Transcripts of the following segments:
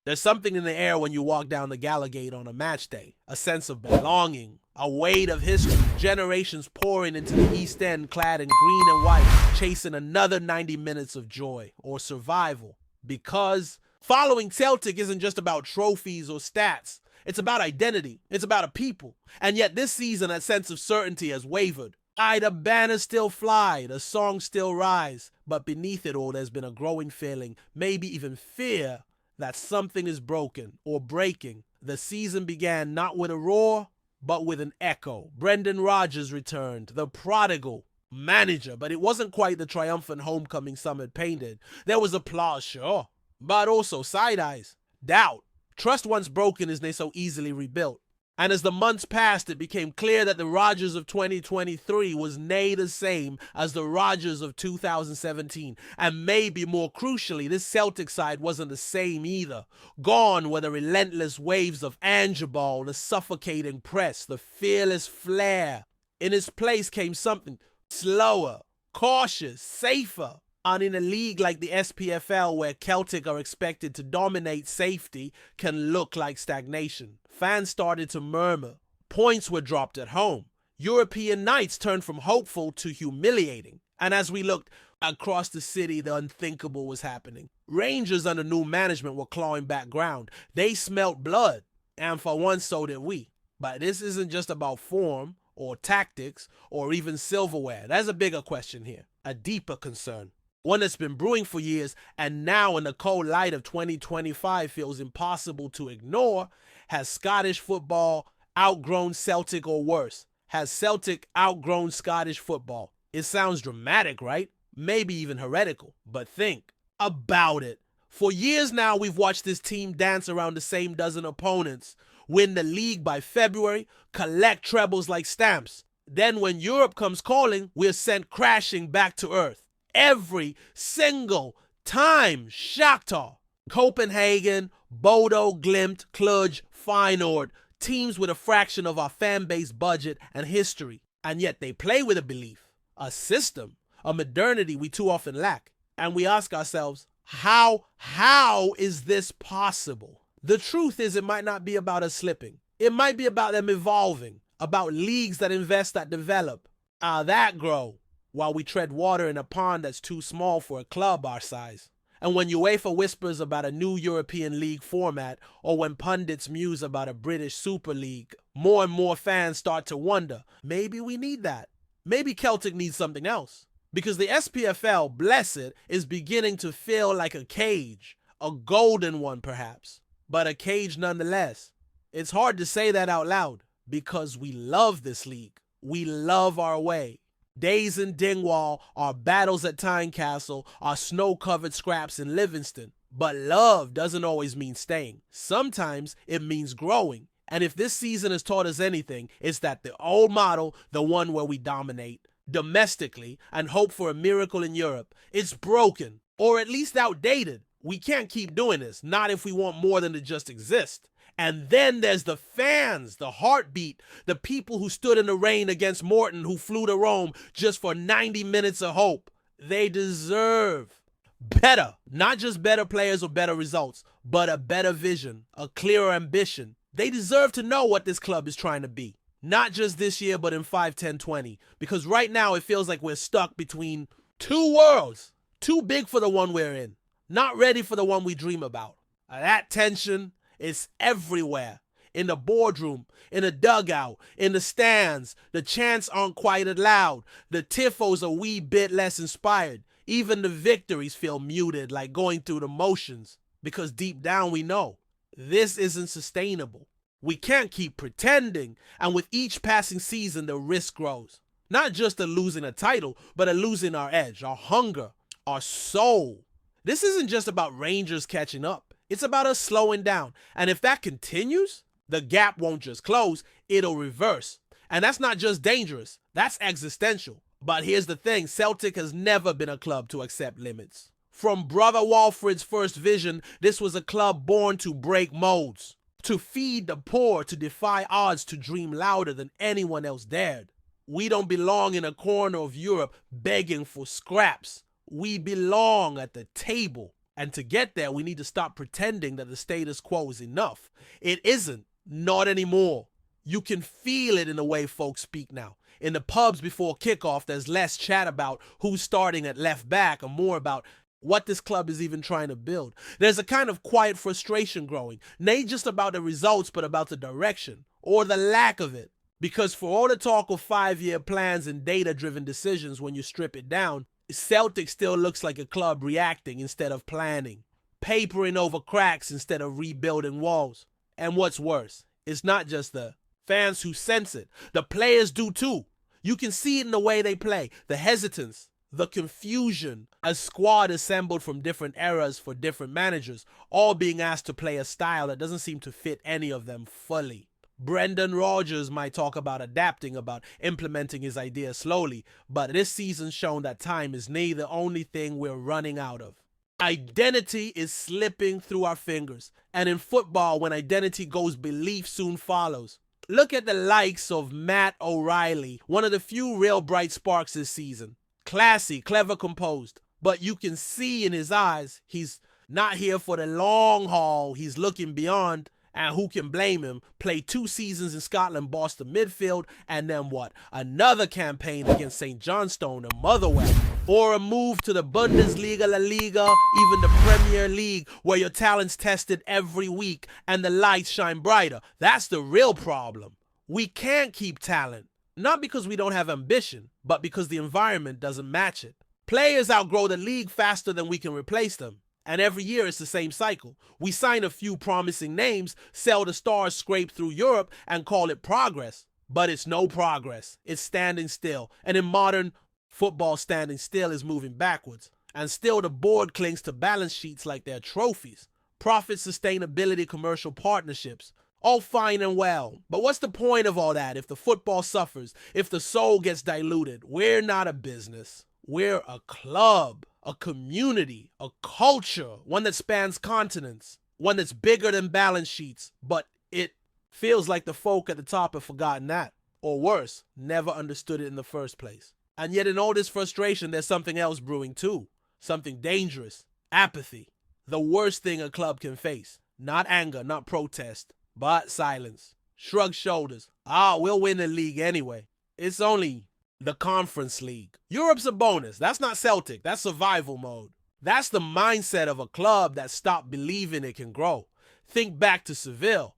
There's something in the air when you walk down the Gallagate on a match day. A sense of belonging, a weight of history, generations pouring into the East End clad in green and white, chasing another 90 minutes of joy or survival. Because following Celtic isn't just about trophies or stats. It's about identity. It's about a people. And yet this season, that sense of certainty has wavered. Aye, the banners still fly, the songs still rise, but beneath it all there's been a growing feeling, maybe even fear, that something is broken or breaking. The season began not with a roar, but with an echo. Brendan Rodgers returned, the prodigal manager, but it wasn't quite the triumphant homecoming some had painted. There was applause, sure, but also side eyes, doubt. Trust once broken is they so easily rebuilt. And as the months passed, it became clear that the Rodgers of 2023 was nay the same as the Rodgers of 2017. And maybe more crucially, this Celtic side wasn't the same either. Gone were the relentless waves of Angeball, the suffocating press, the fearless flair. In its place came something slower, cautious, safer. And in a league like the SPFL, where Celtic are expected to dominate, safety can look like stagnation. Fans started to murmur. Points were dropped at home. European nights turned from hopeful to humiliating. And as we looked across the city, the unthinkable was happening. Rangers under new management were clawing back ground. They smelt blood, and for once so did we. But this isn't just about form or tactics or even silverware. There's a bigger question here, a deeper concern. One that's been brewing for years and now in the cold light of 2025 feels impossible to ignore. Has Scottish football outgrown Celtic or worse? Has Celtic outgrown Scottish football? It sounds dramatic, right? Maybe even heretical. But think about it. For years now, we've watched this team dance around the same dozen opponents, win the league by February, collect trebles like stamps. Then when Europe comes calling, we're sent crashing back to earth. Every single time. Shakhtar, Copenhagen, Bodo, Glimt, Cluj, Feyenoord, teams with a fraction of our fan base budget and history. And yet they play with a belief, a system, a modernity we too often lack. And we ask ourselves, how is this possible? The truth is, it might not be about us slipping. It might be about them evolving, about leagues that invest, that develop, that grow, while we tread water in a pond that's too small for a club our size. And when UEFA whispers about a new European League format, or when pundits muse about a British Super League, more and more fans start to wonder, maybe we need that. Maybe Celtic needs something else. Because the SPFL, bless it, is beginning to feel like a cage, a golden one perhaps, but a cage nonetheless. It's hard to say that out loud, because we love this league. We love our way. Days in Dingwall, our battles at Tynecastle, our snow-covered scraps in Livingston. But love doesn't always mean staying. Sometimes it means growing. And if this season has taught us anything, it's that the old model, the one where we dominate domestically and hope for a miracle in Europe, it's broken, or at least outdated. We can't keep doing this, not if we want more than to just exist. And then there's the fans, the heartbeat, the people who stood in the rain against Morton, who flew to Rome just for 90 minutes of hope. They deserve better, not just better players or better results, but a better vision, a clearer ambition. They deserve to know what this club is trying to be, not just this year, but in 5, 10, 20. Because right now it feels like we're stuck between two worlds, too big for the one we're in, not ready for the one we dream about. That tension, it's everywhere. In the boardroom, in the dugout, in the stands. The chants aren't quite as loud. The tifos a wee bit less inspired. Even the victories feel muted, like going through the motions. Because deep down we know, this isn't sustainable. We can't keep pretending. And with each passing season, the risk grows. Not just of losing a title, but of losing our edge, our hunger, our soul. This isn't just about Rangers catching up. It's about us slowing down. And if that continues, the gap won't just close, it'll reverse. And that's not just dangerous, that's existential. But here's the thing, Celtic has never been a club to accept limits. From Brother Walfred's first vision, this was a club born to break molds, to feed the poor, to defy odds, to dream louder than anyone else dared. We don't belong in a corner of Europe begging for scraps. We belong at the table. And to get there, we need to stop pretending that the status quo is enough. It isn't. Not anymore. You can feel it in the way folks speak now. In the pubs before kickoff, there's less chat about who's starting at left back and more about what this club is even trying to build. There's a kind of quiet frustration growing, not just about the results, but about the direction or the lack of it. Because for all the talk of 5-year plans and data-driven decisions, when you strip it down, Celtic still looks like a club reacting instead of planning, papering over cracks instead of rebuilding walls. And what's worse, it's not just the fans who sense it. The players do too. You can see it in the way they play, the hesitance, the confusion. A squad assembled from different eras for different managers, all being asked to play a style that doesn't seem to fit any of them fully. Brendan Rodgers might talk about adapting, about implementing his ideas slowly, but this season's shown that time is neither the only thing we're running out of. Identity is slipping through our fingers, and in football, when identity goes, belief soon follows. Look at the likes of Matt O'Reilly, one of the few real bright sparks this season. Classy, clever, composed, but you can see in his eyes he's not here for the long haul. He's looking beyond. And who can blame him? Played 2 seasons in Scotland, Boston midfield, and then what? Another campaign against St. Johnstone and Motherwell. Or a move to the Bundesliga, La Liga, even the Premier League, where your talent's tested every week and the lights shine brighter. That's the real problem. We can't keep talent. Not because we don't have ambition, but because the environment doesn't match it. Players outgrow the league faster than we can replace them. And every year it's the same cycle. We sign a few promising names, sell the stars, scrape through Europe, and call it progress. But it's no progress. It's standing still. And in modern football, standing still is moving backwards. And still the board clings to balance sheets like they're trophies. Profit, sustainability, commercial partnerships. All fine and well. But what's the point of all that if the football suffers, if the soul gets diluted? We're not a business. We're a club. A community, a culture, one that spans continents, one that's bigger than balance sheets, but it feels like the folk at the top have forgotten that, or worse, never understood it in the first place. And yet in all this frustration, there's something else brewing too, something dangerous, apathy, the worst thing a club can face. Not anger, not protest, but silence. Shrug shoulders. We'll win the league anyway. It's only the Conference League. Europe's a bonus. That's not Celtic. That's survival mode. That's the mindset of a club that stopped believing it can grow. Think back to Seville.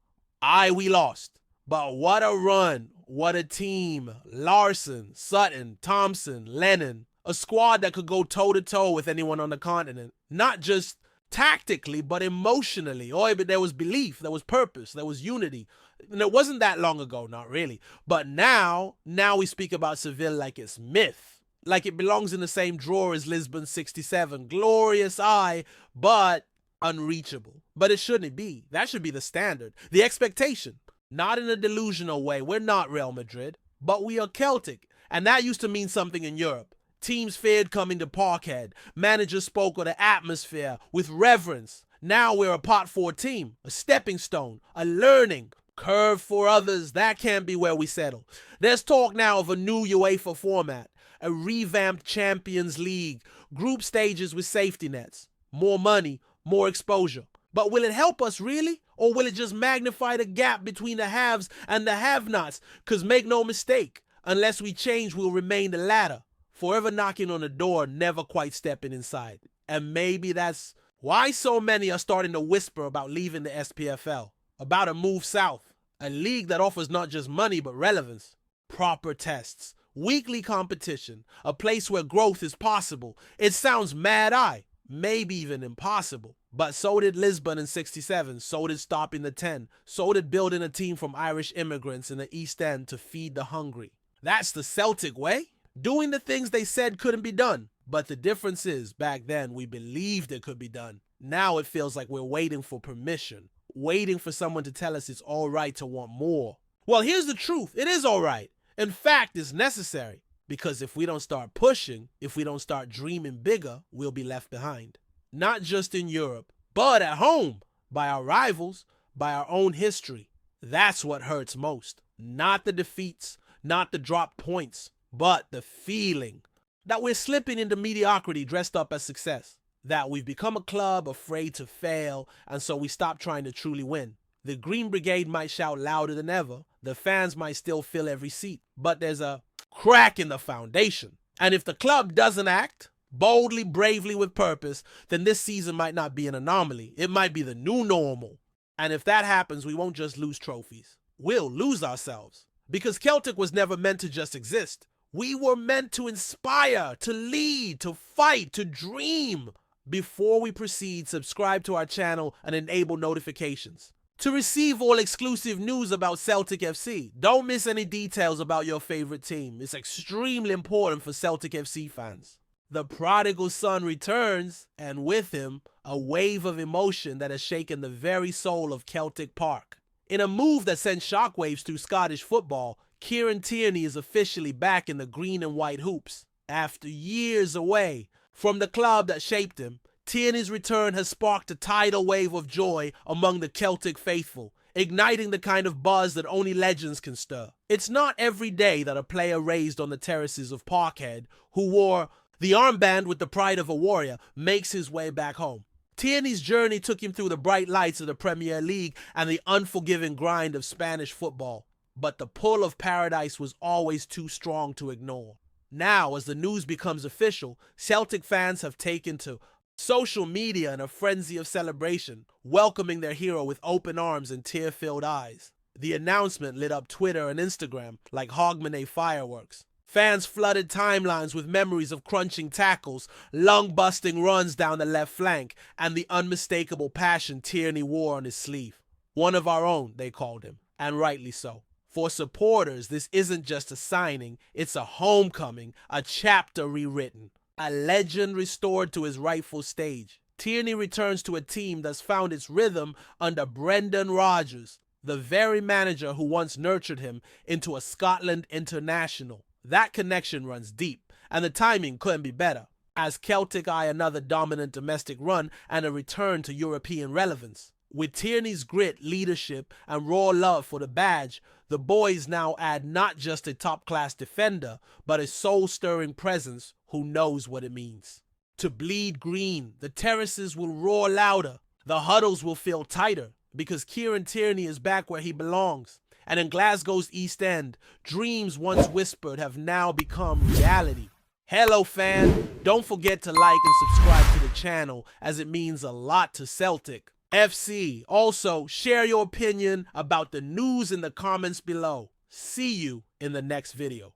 We lost. But what a run. What a team. Larson, Sutton, Thompson, Lennon. A squad that could go toe-to-toe with anyone on the continent. Not just tactically, but emotionally. But there was belief. There was purpose. There was unity. And it wasn't that long ago, not really. But now we speak about Seville like it's myth. Like it belongs in the same drawer as Lisbon 67. Glorious eye, but unreachable. But it shouldn't be. That should be the standard. The expectation. Not in a delusional way. We're not Real Madrid, but we are Celtic. And that used to mean something in Europe. Teams feared coming to Parkhead. Managers spoke of the atmosphere with reverence. Now we're a pot 4 team, a stepping stone, a learning curve for others. That can't be where we settle. There's talk now of a new UEFA format, a revamped Champions League, group stages with safety nets, more money, more exposure. But will it help us really? Or will it just magnify the gap between the haves and the have-nots? Because make no mistake, unless we change, we'll remain the latter. Forever knocking on the door, never quite stepping inside. And maybe that's why so many are starting to whisper about leaving the SPFL, about a move south, a league that offers not just money but relevance, proper tests, weekly competition, a place where growth is possible. It sounds mad-eye, maybe even impossible. But so did Lisbon in 67, so did stopping the 10, so did building a team from Irish immigrants in the East End to feed the hungry. That's the Celtic way? Doing the things they said couldn't be done. But the difference is, back then, we believed it could be done. Now it feels like we're waiting for permission, waiting for someone to tell us it's all right to want more. Well, here's the truth. It is all right. In fact, it's necessary. Because if we don't start pushing, if we don't start dreaming bigger, we'll be left behind. Not just in Europe, but at home, by our rivals, by our own history. That's what hurts most. Not the defeats, not the dropped points, but the feeling that we're slipping into mediocrity dressed up as success. that we've become a club afraid to fail, and so we stop trying to truly win. The Green Brigade might shout louder than ever, the fans might still fill every seat, but there's a crack in the foundation. And if the club doesn't act boldly, bravely, with purpose, then this season might not be an anomaly. It might be the new normal. And if that happens, we won't just lose trophies. We'll lose ourselves. Because Celtic was never meant to just exist. We were meant to inspire, to lead, to fight, to dream. Before we proceed, subscribe to our channel and enable notifications to receive all exclusive news about Celtic FC. Don't miss any details about your favorite team. It's extremely important for Celtic FC fans. The prodigal son returns, and with him, a wave of emotion that has shaken the very soul of Celtic Park. In a move that sent shockwaves through Scottish football, Kieran Tierney is officially back in the green and white hoops. After years away from the club that shaped him, Tierney's return has sparked a tidal wave of joy among the Celtic faithful, igniting the kind of buzz that only legends can stir. It's not every day that a player raised on the terraces of Parkhead, who wore the armband with the pride of a warrior, makes his way back home. Tierney's journey took him through the bright lights of the Premier League and the unforgiving grind of Spanish football. But the pull of paradise was always too strong to ignore. Now, as the news becomes official, Celtic fans have taken to social media in a frenzy of celebration, welcoming their hero with open arms and tear-filled eyes. The announcement lit up Twitter and Instagram like Hogmanay fireworks. Fans flooded timelines with memories of crunching tackles, lung-busting runs down the left flank, and the unmistakable passion Tierney wore on his sleeve. One of our own, they called him, and rightly so. For supporters, this isn't just a signing, it's a homecoming, a chapter rewritten. A legend restored to his rightful stage. Tierney returns to a team that's found its rhythm under Brendan Rodgers, the very manager who once nurtured him into a Scotland international. That connection runs deep, and the timing couldn't be better, as Celtic eye another dominant domestic run and a return to European relevance. With Tierney's grit, leadership, and raw love for the badge, the boys now add not just a top-class defender, but a soul-stirring presence who knows what it means. To bleed green, the terraces will roar louder, the huddles will feel tighter, because Kieran Tierney is back where he belongs. And in Glasgow's East End, dreams once whispered have now become reality. Hello fan, don't forget to like and subscribe to the channel, as it means a lot to Celtic FC. Also, share your opinion about the news in the comments below. See you in the next video.